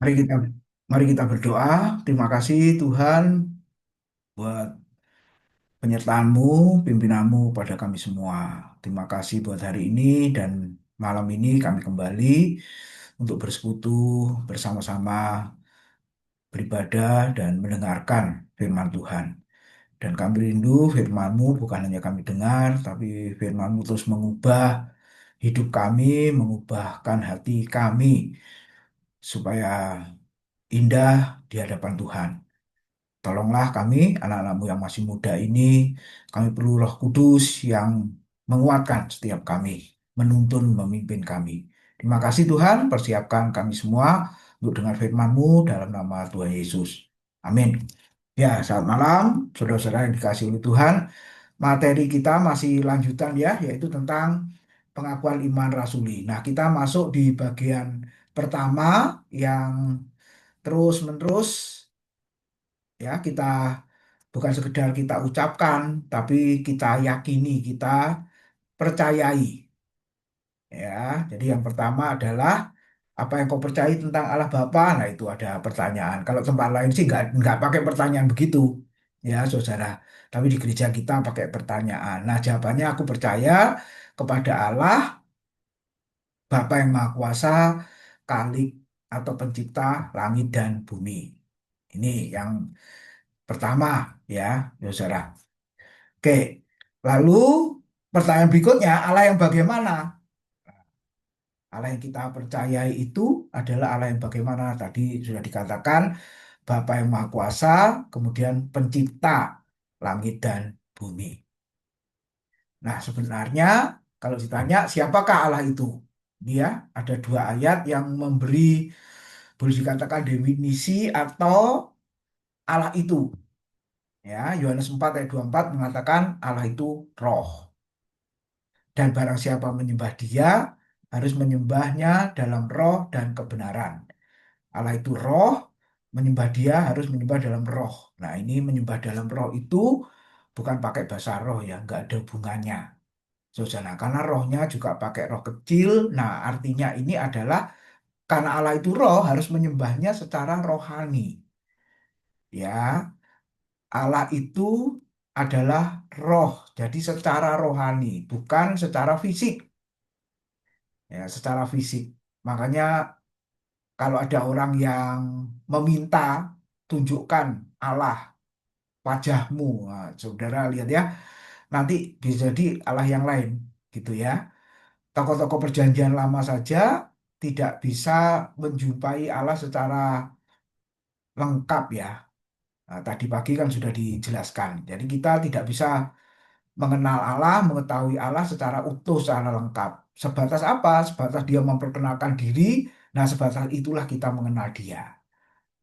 Mari kita mari kita berdoa. Terima kasih Tuhan buat penyertaan-Mu, pimpinanmu pada kami semua. Terima kasih buat hari ini dan malam ini kami kembali untuk bersekutu bersama-sama beribadah dan mendengarkan firman Tuhan. Dan kami rindu firman-Mu bukan hanya kami dengar, tapi firman-Mu terus mengubah hidup kami, mengubahkan hati kami supaya indah di hadapan Tuhan. Tolonglah kami, anak-anakmu yang masih muda ini, kami perlu Roh Kudus yang menguatkan setiap kami, menuntun, memimpin kami. Terima kasih Tuhan, persiapkan kami semua untuk dengar firman-Mu dalam nama Tuhan Yesus. Amin. Ya, selamat malam, saudara-saudara yang dikasihi oleh Tuhan. Materi kita masih lanjutan ya, yaitu tentang pengakuan iman rasuli. Nah, kita masuk di bagian pertama yang terus-menerus ya kita bukan sekedar kita ucapkan, tapi kita yakini, kita percayai. Ya, jadi yang pertama adalah apa yang kau percayai tentang Allah Bapa. Nah, itu ada pertanyaan. Kalau tempat lain sih nggak pakai pertanyaan begitu, ya saudara. Tapi di gereja kita pakai pertanyaan. Nah, jawabannya aku percaya kepada Allah Bapa yang Maha Kuasa, Khalik atau Pencipta langit dan bumi. Ini yang pertama, ya, saudara. Oke, lalu pertanyaan berikutnya, Allah yang bagaimana? Allah yang kita percayai itu adalah Allah yang bagaimana? Tadi sudah dikatakan, Bapa yang Maha Kuasa, kemudian pencipta langit dan bumi. Nah, sebenarnya kalau ditanya siapakah Allah itu? Dia ada dua ayat yang memberi, boleh dikatakan definisi atau Allah itu. Ya, Yohanes 4 ayat 24 mengatakan Allah itu roh. Dan barang siapa menyembah dia, harus menyembahnya dalam roh dan kebenaran. Allah itu roh, menyembah dia harus menyembah dalam roh. Nah, ini menyembah dalam roh itu bukan pakai bahasa roh ya, nggak ada hubungannya. Saudara, karena rohnya juga pakai roh kecil. Nah, artinya ini adalah karena Allah itu roh, harus menyembahnya secara rohani. Ya, Allah itu adalah roh, jadi secara rohani, bukan secara fisik. Ya, secara fisik. Makanya kalau ada orang yang meminta tunjukkan Allah wajahmu, nah, saudara lihat ya, nanti bisa jadi Allah yang lain, gitu ya. Tokoh-tokoh perjanjian lama saja tidak bisa menjumpai Allah secara lengkap ya. Nah, tadi pagi kan sudah dijelaskan. Jadi kita tidak bisa mengenal Allah, mengetahui Allah secara utuh, secara lengkap. Sebatas apa? Sebatas dia memperkenalkan diri. Nah, sebatas itulah kita mengenal dia.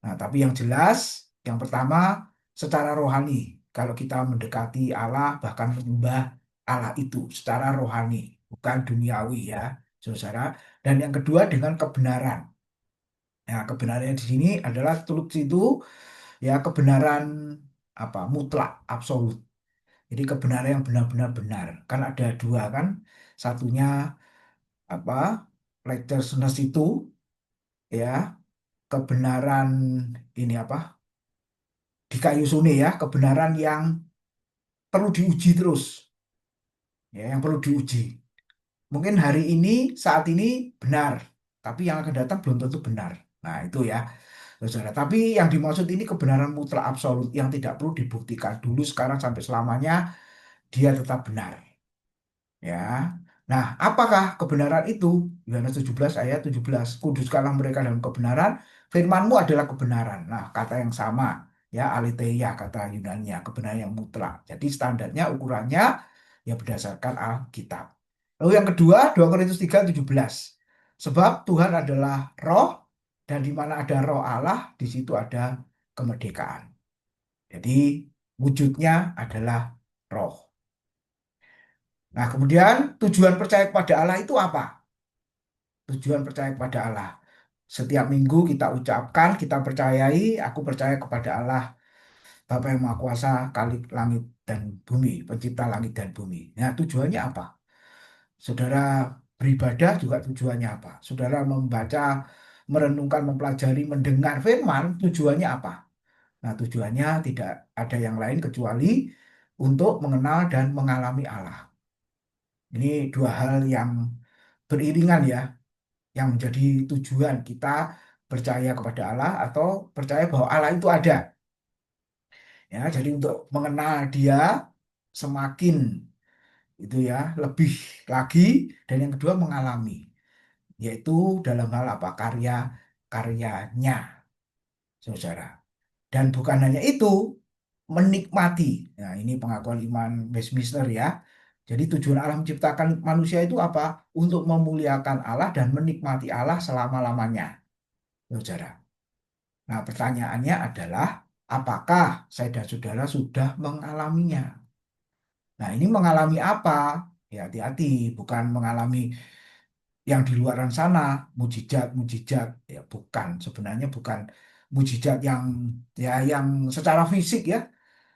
Nah, tapi yang jelas, yang pertama, secara rohani. Kalau kita mendekati Allah, bahkan menyembah Allah itu secara rohani, bukan duniawi ya, saudara. Dan yang kedua dengan kebenaran. Nah, kebenaran di sini adalah tuluk itu ya kebenaran apa mutlak, absolut. Jadi kebenaran yang benar-benar benar. Kan ada dua kan, satunya apa righteousness itu ya kebenaran ini apa di kayu suni ya kebenaran yang perlu diuji terus ya yang perlu diuji mungkin hari ini saat ini benar tapi yang akan datang belum tentu benar. Nah itu ya saudara, tapi yang dimaksud ini kebenaran mutlak absolut yang tidak perlu dibuktikan dulu sekarang sampai selamanya dia tetap benar ya. Nah apakah kebenaran itu? Yohanes 17 ayat 17, kuduskanlah mereka dalam kebenaran, firmanmu adalah kebenaran. Nah kata yang sama ya, aletheia kata Yunani-nya, kebenaran yang mutlak. Jadi standarnya ukurannya ya berdasarkan Alkitab. Lalu yang kedua 2 Korintus 3:17, sebab Tuhan adalah roh dan di mana ada roh Allah di situ ada kemerdekaan. Jadi wujudnya adalah roh. Nah, kemudian tujuan percaya kepada Allah itu apa? Tujuan percaya kepada Allah. Setiap minggu kita ucapkan, kita percayai, aku percaya kepada Allah, Bapa yang Maha Kuasa, Khalik langit dan bumi, pencipta langit dan bumi. Nah, tujuannya apa? Saudara beribadah juga tujuannya apa? Saudara membaca merenungkan, mempelajari, mendengar firman, tujuannya apa? Nah, tujuannya tidak ada yang lain kecuali untuk mengenal dan mengalami Allah. Ini dua hal yang beriringan ya, yang menjadi tujuan kita percaya kepada Allah atau percaya bahwa Allah itu ada. Ya, jadi untuk mengenal Dia semakin itu ya lebih lagi, dan yang kedua mengalami, yaitu dalam hal apa, karya-karyanya, saudara. Dan bukan hanya itu, menikmati. Nah, ini pengakuan iman Westminster ya. Jadi tujuan Allah menciptakan manusia itu apa? Untuk memuliakan Allah dan menikmati Allah selama-lamanya, saudara. Nah, pertanyaannya adalah, apakah saya dan saudara sudah mengalaminya? Nah, ini mengalami apa? Ya, hati-hati, bukan mengalami yang di luaran sana, mujizat-mujizat. Ya, bukan. Sebenarnya bukan mujizat yang ya yang secara fisik ya,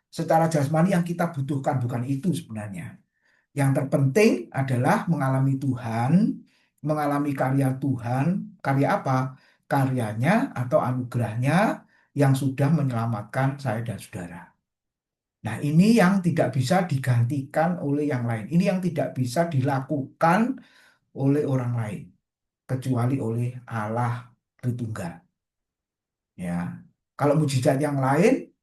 secara jasmani yang kita butuhkan, bukan itu sebenarnya. Yang terpenting adalah mengalami Tuhan, mengalami karya Tuhan. Karya apa? Karyanya atau anugerahnya yang sudah menyelamatkan saya dan saudara. Nah, ini yang tidak bisa digantikan oleh yang lain. Ini yang tidak bisa dilakukan oleh orang lain, kecuali oleh Allah Tritunggal. Ya, kalau mujizat yang lain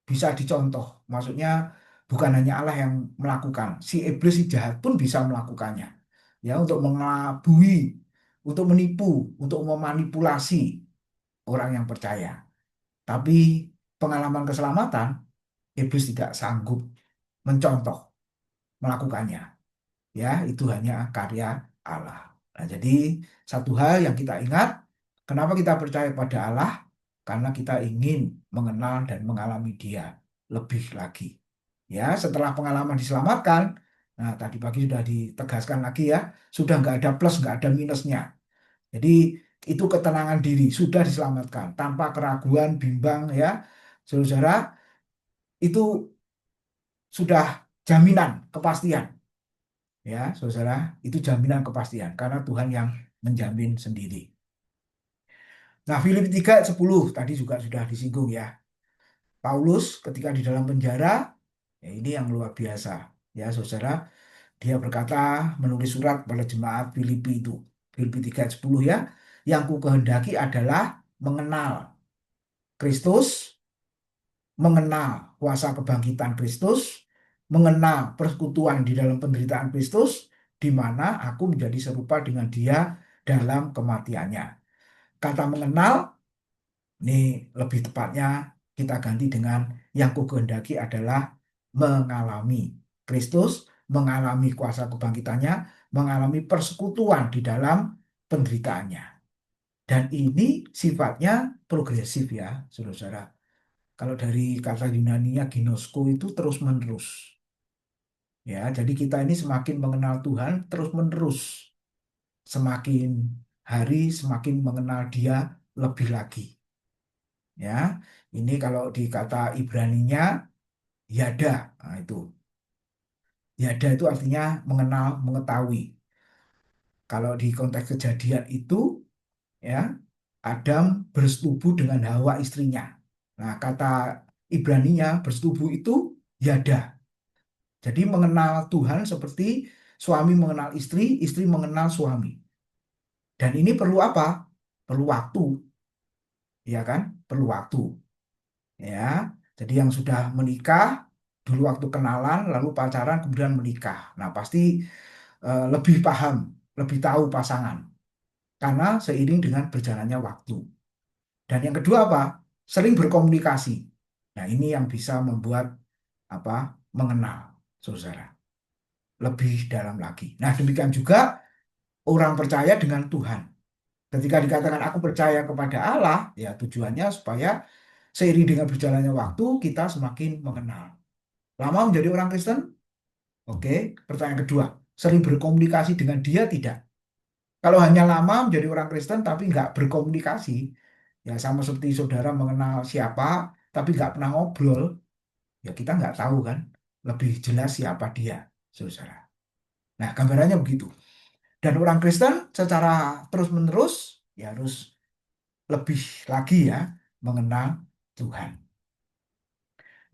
bisa dicontoh. Maksudnya bukan hanya Allah yang melakukan, si iblis, si jahat pun bisa melakukannya. Ya, untuk mengelabui, untuk menipu, untuk memanipulasi orang yang percaya. Tapi pengalaman keselamatan, iblis tidak sanggup mencontoh, melakukannya. Ya, itu hanya karya Allah. Nah, jadi satu hal yang kita ingat, kenapa kita percaya pada Allah? Karena kita ingin mengenal dan mengalami Dia lebih lagi. Ya, setelah pengalaman diselamatkan, nah tadi pagi sudah ditegaskan lagi ya, sudah nggak ada plus, nggak ada minusnya. Jadi itu ketenangan diri, sudah diselamatkan tanpa keraguan, bimbang ya, saudara, itu sudah jaminan kepastian. Ya, saudara, itu jaminan kepastian karena Tuhan yang menjamin sendiri. Nah, Filipi 3:10 tadi juga sudah disinggung ya. Paulus ketika di dalam penjara, ya ini yang luar biasa. Ya, saudara, dia berkata, menulis surat pada jemaat Filipi itu. Filipi 3:10 ya. Yang ku kehendaki adalah mengenal Kristus, mengenal kuasa kebangkitan Kristus, mengenal persekutuan di dalam penderitaan Kristus, di mana aku menjadi serupa dengan Dia dalam kematiannya. Kata mengenal, ini lebih tepatnya kita ganti dengan yang kukehendaki adalah mengalami Kristus, mengalami kuasa kebangkitannya, mengalami persekutuan di dalam penderitaannya. Dan ini sifatnya progresif ya, saudara. Kalau dari kata Yunaninya ginosko itu terus-menerus. Ya, jadi kita ini semakin mengenal Tuhan terus-menerus. Semakin hari semakin mengenal Dia lebih lagi. Ya, ini kalau di kata Ibraninya yada, nah itu. Yada itu artinya mengenal, mengetahui. Kalau di konteks kejadian itu ya, Adam bersetubuh dengan Hawa istrinya. Nah, kata Ibraninya bersetubuh itu yada. Jadi mengenal Tuhan seperti suami mengenal istri, istri mengenal suami. Dan ini perlu apa? Perlu waktu, ya kan? Perlu waktu, ya. Jadi yang sudah menikah dulu waktu kenalan, lalu pacaran, kemudian menikah. Nah, pasti lebih paham, lebih tahu pasangan karena seiring dengan berjalannya waktu. Dan yang kedua apa? Sering berkomunikasi. Nah, ini yang bisa membuat apa? Mengenal, saudara, lebih dalam lagi. Nah, demikian juga orang percaya dengan Tuhan. Ketika dikatakan aku percaya kepada Allah, ya tujuannya supaya seiring dengan berjalannya waktu kita semakin mengenal. Lama menjadi orang Kristen? Oke. Pertanyaan kedua, sering berkomunikasi dengan Dia tidak? Kalau hanya lama menjadi orang Kristen tapi nggak berkomunikasi, ya sama seperti saudara mengenal siapa tapi nggak pernah ngobrol, ya kita nggak tahu kan lebih jelas siapa Dia, saudara. Nah, gambarannya begitu. Dan orang Kristen secara terus-menerus ya harus lebih lagi ya mengenal Tuhan.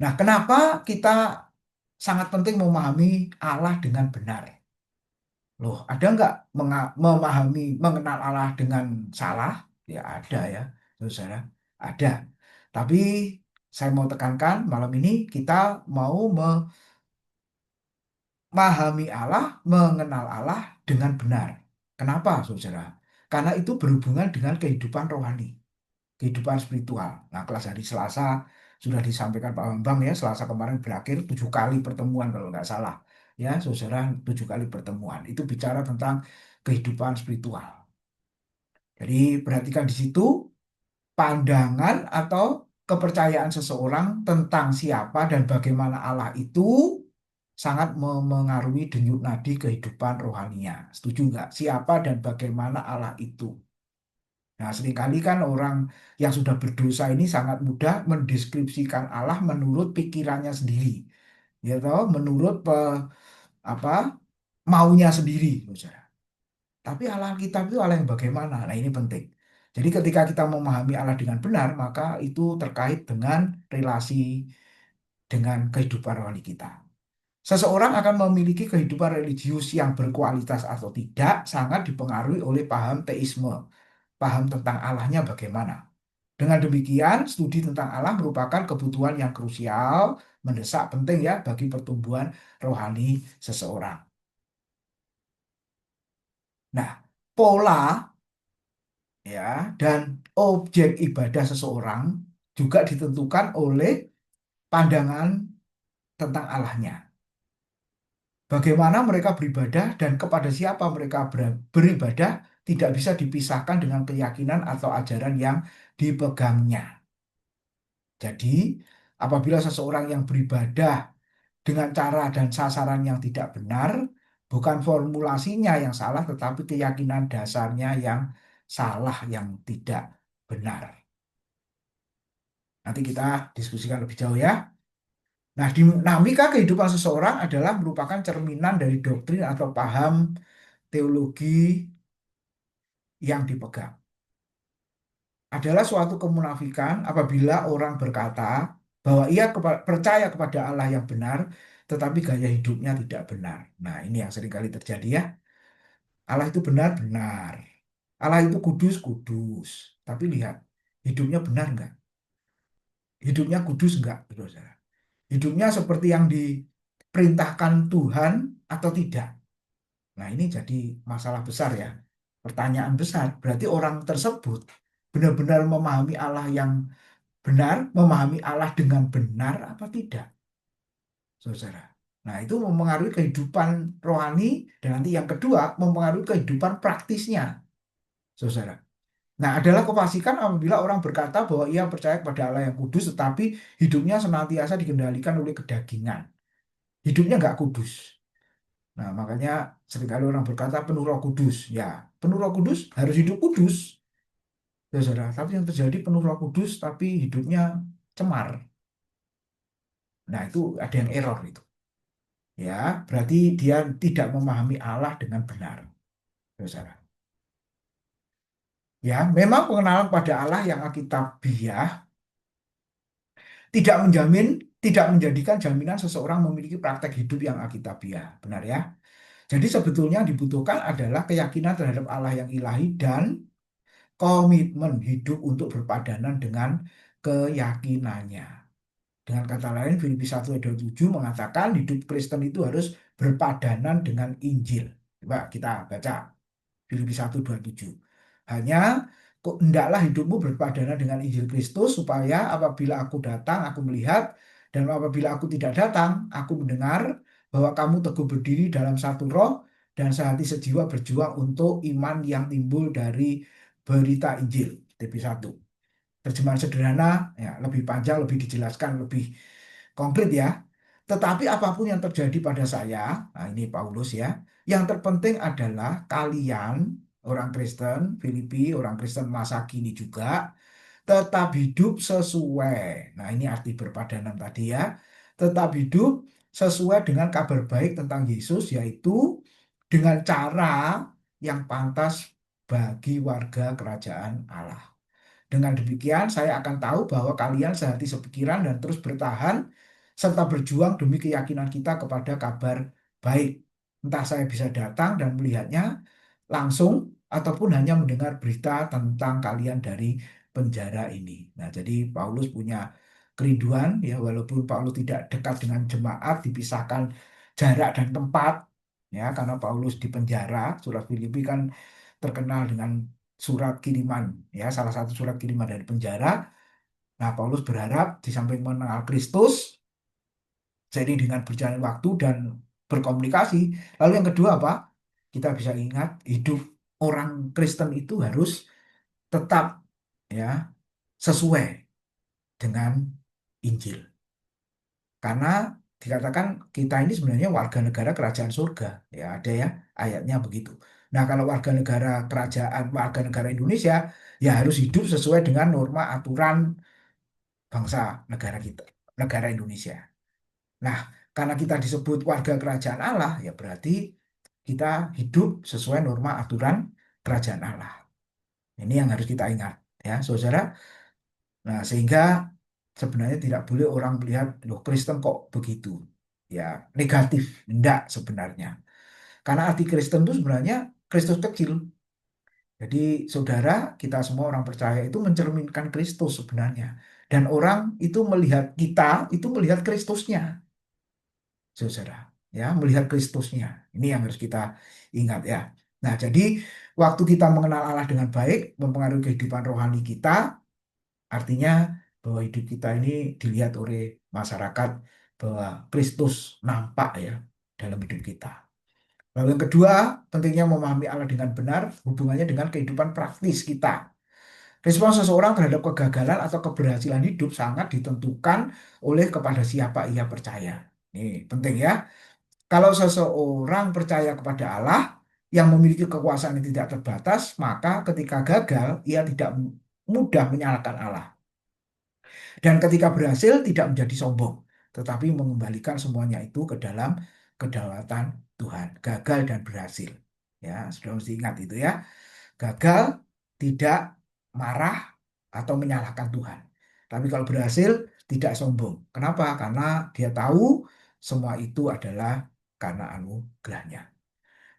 Nah, kenapa kita sangat penting memahami Allah dengan benar? Loh, ada nggak memahami, mengenal Allah dengan salah? Ya ada ya, saudara. Ada. Tapi saya mau tekankan malam ini kita mau memahami Allah, mengenal Allah dengan benar. Kenapa, saudara? Karena itu berhubungan dengan kehidupan rohani, kehidupan spiritual. Nah, kelas hari Selasa sudah disampaikan Pak Bambang ya, Selasa kemarin berakhir 7 kali pertemuan kalau nggak salah. Ya, saudara, 7 kali pertemuan. Itu bicara tentang kehidupan spiritual. Jadi perhatikan di situ pandangan atau kepercayaan seseorang tentang siapa dan bagaimana Allah itu sangat memengaruhi denyut nadi kehidupan rohaninya. Setuju nggak? Siapa dan bagaimana Allah itu? Nah, seringkali kan orang yang sudah berdosa ini sangat mudah mendeskripsikan Allah menurut pikirannya sendiri, ya toh, menurut apa maunya sendiri, saudara. Tapi Allah kita itu Allah yang bagaimana? Nah, ini penting. Jadi ketika kita memahami Allah dengan benar, maka itu terkait dengan relasi dengan kehidupan rohani kita. Seseorang akan memiliki kehidupan religius yang berkualitas atau tidak sangat dipengaruhi oleh paham teisme, paham tentang Allahnya bagaimana. Dengan demikian, studi tentang Allah merupakan kebutuhan yang krusial, mendesak, penting ya bagi pertumbuhan rohani seseorang. Nah, pola ya dan objek ibadah seseorang juga ditentukan oleh pandangan tentang Allahnya. Bagaimana mereka beribadah dan kepada siapa mereka beribadah tidak bisa dipisahkan dengan keyakinan atau ajaran yang dipegangnya. Jadi, apabila seseorang yang beribadah dengan cara dan sasaran yang tidak benar, bukan formulasinya yang salah, tetapi keyakinan dasarnya yang salah, yang tidak benar. Nanti kita diskusikan lebih jauh ya. Nah, dinamika kehidupan seseorang adalah merupakan cerminan dari doktrin atau paham teologi yang dipegang. Adalah suatu kemunafikan apabila orang berkata bahwa ia percaya kepada Allah yang benar, tetapi gaya hidupnya tidak benar. Nah, ini yang sering kali terjadi ya. Allah itu benar-benar. Allah itu kudus-kudus. Tapi lihat, hidupnya benar enggak? Hidupnya kudus enggak? Gitu, saudara. Hidupnya seperti yang diperintahkan Tuhan atau tidak? Nah, ini jadi masalah besar ya. Pertanyaan besar. Berarti orang tersebut benar-benar memahami Allah yang benar, memahami Allah dengan benar apa tidak, saudara. Nah, itu mempengaruhi kehidupan rohani dan nanti yang kedua mempengaruhi kehidupan praktisnya, saudara. Nah, adalah kefasikan apabila orang berkata bahwa ia percaya kepada Allah yang kudus, tetapi hidupnya senantiasa dikendalikan oleh kedagingan. Hidupnya nggak kudus. Nah, makanya seringkali orang berkata penuh Roh Kudus. Ya, penuh Roh Kudus harus hidup kudus, ya, saudara. Tapi yang terjadi penuh Roh Kudus, tapi hidupnya cemar. Nah, itu ada yang error itu. Ya, berarti dia tidak memahami Allah dengan benar, saudara. Ya, memang pengenalan pada Allah yang alkitabiah tidak menjamin, tidak menjadikan jaminan seseorang memiliki praktek hidup yang alkitabiah. Benar ya? Jadi sebetulnya yang dibutuhkan adalah keyakinan terhadap Allah yang ilahi dan komitmen hidup untuk berpadanan dengan keyakinannya. Dengan kata lain, Filipi 1 ayat 27 mengatakan hidup Kristen itu harus berpadanan dengan Injil. Coba kita baca Filipi 1:27. Hanya hendaklah hidupmu berpadanan dengan Injil Kristus supaya apabila aku datang aku melihat dan apabila aku tidak datang aku mendengar bahwa kamu teguh berdiri dalam satu roh dan sehati sejiwa berjuang untuk iman yang timbul dari berita Injil. TP1. Terjemahan sederhana ya lebih panjang, lebih dijelaskan, lebih konkret ya. Tetapi apapun yang terjadi pada saya, nah ini Paulus ya, yang terpenting adalah kalian orang Kristen, Filipi, orang Kristen masa kini juga tetap hidup sesuai. Nah, ini arti berpadanan tadi ya. Tetap hidup sesuai dengan kabar baik tentang Yesus, yaitu dengan cara yang pantas bagi warga kerajaan Allah. Dengan demikian, saya akan tahu bahwa kalian sehati sepikiran dan terus bertahan serta berjuang demi keyakinan kita kepada kabar baik. Entah saya bisa datang dan melihatnya langsung ataupun hanya mendengar berita tentang kalian dari penjara ini. Nah, jadi Paulus punya kerinduan ya, walaupun Paulus tidak dekat dengan jemaat, dipisahkan jarak dan tempat ya, karena Paulus di penjara. Surat Filipi kan terkenal dengan surat kiriman ya, salah satu surat kiriman dari penjara. Nah, Paulus berharap di samping mengenal Kristus, jadi dengan berjalan waktu dan berkomunikasi. Lalu yang kedua apa? Kita bisa ingat hidup orang Kristen itu harus tetap ya sesuai dengan Injil. Karena dikatakan kita ini sebenarnya warga negara kerajaan surga. Ya, ada ya ayatnya begitu. Nah, kalau warga negara Indonesia ya harus hidup sesuai dengan norma aturan bangsa negara kita, negara Indonesia. Nah, karena kita disebut warga kerajaan Allah, ya berarti kita hidup sesuai norma aturan kerajaan Allah. Ini yang harus kita ingat, ya, saudara. Nah, sehingga sebenarnya tidak boleh orang melihat, loh Kristen kok begitu. Ya, negatif. Enggak sebenarnya. Karena arti Kristen itu sebenarnya Kristus kecil. Jadi, saudara, kita semua orang percaya itu mencerminkan Kristus sebenarnya. Dan orang itu melihat kita, itu melihat Kristusnya. Saudara, ya melihat Kristusnya. Ini yang harus kita ingat ya. Nah, jadi waktu kita mengenal Allah dengan baik mempengaruhi kehidupan rohani kita, artinya bahwa hidup kita ini dilihat oleh masyarakat bahwa Kristus nampak ya dalam hidup kita. Lalu yang kedua, pentingnya memahami Allah dengan benar hubungannya dengan kehidupan praktis kita. Respon seseorang terhadap kegagalan atau keberhasilan hidup sangat ditentukan oleh kepada siapa ia percaya. Ini penting ya. Kalau seseorang percaya kepada Allah yang memiliki kekuasaan yang tidak terbatas, maka ketika gagal, ia tidak mudah menyalahkan Allah. Dan ketika berhasil, tidak menjadi sombong, tetapi mengembalikan semuanya itu ke dalam kedaulatan Tuhan. Gagal dan berhasil. Ya, sudah mesti ingat itu ya. Gagal tidak marah atau menyalahkan Tuhan. Tapi kalau berhasil, tidak sombong. Kenapa? Karena dia tahu semua itu adalah karena anugerahnya.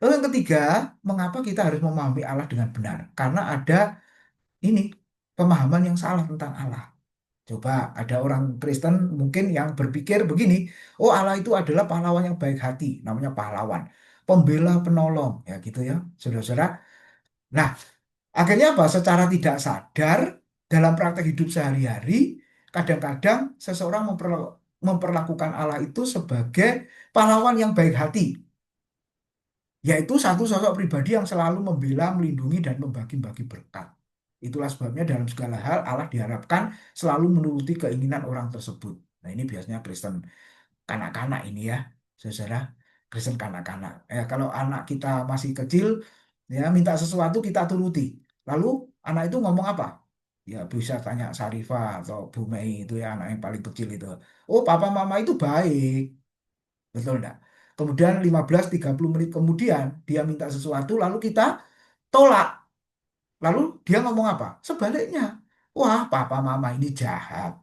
Lalu yang ketiga, mengapa kita harus memahami Allah dengan benar? Karena ada ini pemahaman yang salah tentang Allah. Coba ada orang Kristen mungkin yang berpikir begini, oh Allah itu adalah pahlawan yang baik hati, namanya pahlawan, pembela, penolong, ya gitu ya, saudara-saudara. Nah, akhirnya apa? Secara tidak sadar dalam praktek hidup sehari-hari, kadang-kadang seseorang memperlakukan Allah itu sebagai pahlawan yang baik hati, yaitu satu sosok pribadi yang selalu membela, melindungi, dan membagi-bagi berkat. Itulah sebabnya dalam segala hal Allah diharapkan selalu menuruti keinginan orang tersebut. Nah, ini biasanya Kristen kanak-kanak ini ya, saudara, Kristen kanak-kanak. Kalau anak kita masih kecil, ya minta sesuatu kita turuti. Lalu anak itu ngomong apa? Ya bisa tanya Sarifah atau Bu Mei itu ya anak yang paling kecil itu. Oh, papa mama itu baik. Betul enggak? Kemudian 15-30 menit kemudian dia minta sesuatu lalu kita tolak. Lalu dia ngomong apa? Sebaliknya. Wah, papa mama ini jahat.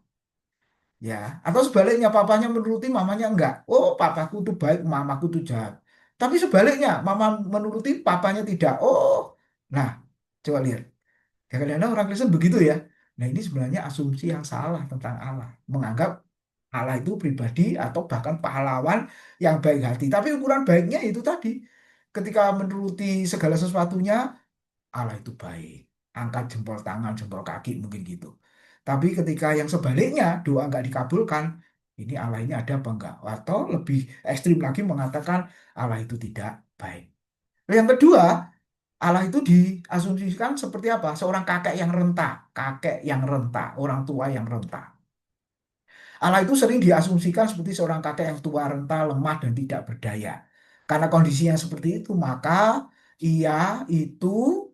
Ya, atau sebaliknya papanya menuruti mamanya enggak. Oh, papaku tuh baik, mamaku tuh jahat. Tapi sebaliknya, mama menuruti papanya tidak. Oh, nah, coba lihat. Ya, kadang-kadang orang Kristen begitu ya. Nah, ini sebenarnya asumsi yang salah tentang Allah. Menganggap Allah itu pribadi atau bahkan pahlawan yang baik hati. Tapi ukuran baiknya itu tadi. Ketika menuruti segala sesuatunya, Allah itu baik. Angkat jempol tangan, jempol kaki mungkin gitu. Tapi ketika yang sebaliknya, doa nggak dikabulkan, ini Allah ini ada apa enggak? Atau lebih ekstrim lagi mengatakan Allah itu tidak baik. Yang kedua, Allah itu diasumsikan seperti apa? Seorang kakek yang renta, orang tua yang renta. Allah itu sering diasumsikan seperti seorang kakek yang tua renta, lemah dan tidak berdaya. Karena kondisinya seperti itu, maka ia itu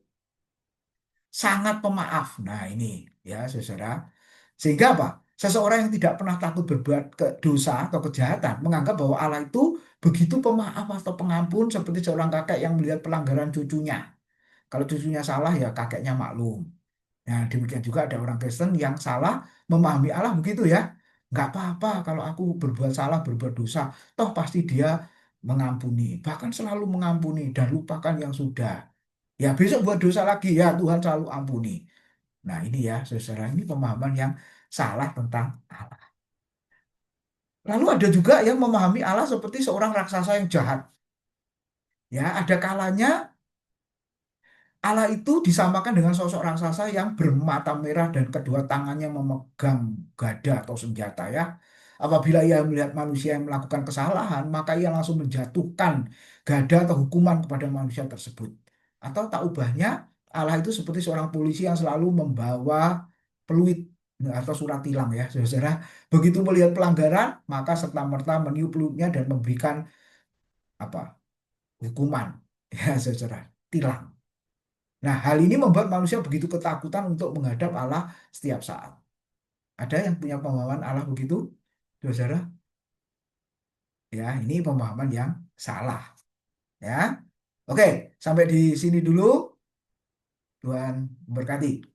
sangat pemaaf. Nah, ini ya, saudara. Sehingga apa? Seseorang yang tidak pernah takut berbuat dosa atau kejahatan menganggap bahwa Allah itu begitu pemaaf atau pengampun seperti seorang kakek yang melihat pelanggaran cucunya. Kalau cucunya salah ya kakeknya maklum. Nah, demikian juga ada orang Kristen yang salah memahami Allah begitu ya. Nggak apa-apa kalau aku berbuat salah, berbuat dosa, toh pasti dia mengampuni, bahkan selalu mengampuni dan lupakan yang sudah. Ya besok buat dosa lagi ya Tuhan selalu ampuni. Nah ini ya saudara, ini pemahaman yang salah tentang Allah. Lalu ada juga yang memahami Allah seperti seorang raksasa yang jahat. Ya ada kalanya Allah itu disamakan dengan sosok raksasa yang bermata merah dan kedua tangannya memegang gada atau senjata ya. Apabila ia melihat manusia yang melakukan kesalahan, maka ia langsung menjatuhkan gada atau hukuman kepada manusia tersebut. Atau tak ubahnya, Allah itu seperti seorang polisi yang selalu membawa peluit atau surat tilang ya, saudara. Begitu melihat pelanggaran, maka serta-merta meniup peluitnya dan memberikan apa hukuman ya, saudara, tilang. Nah, hal ini membuat manusia begitu ketakutan untuk menghadap Allah setiap saat. Ada yang punya pemahaman Allah begitu, saudara? Ya, ini pemahaman yang salah. Ya, oke, sampai di sini dulu. Tuhan berkati.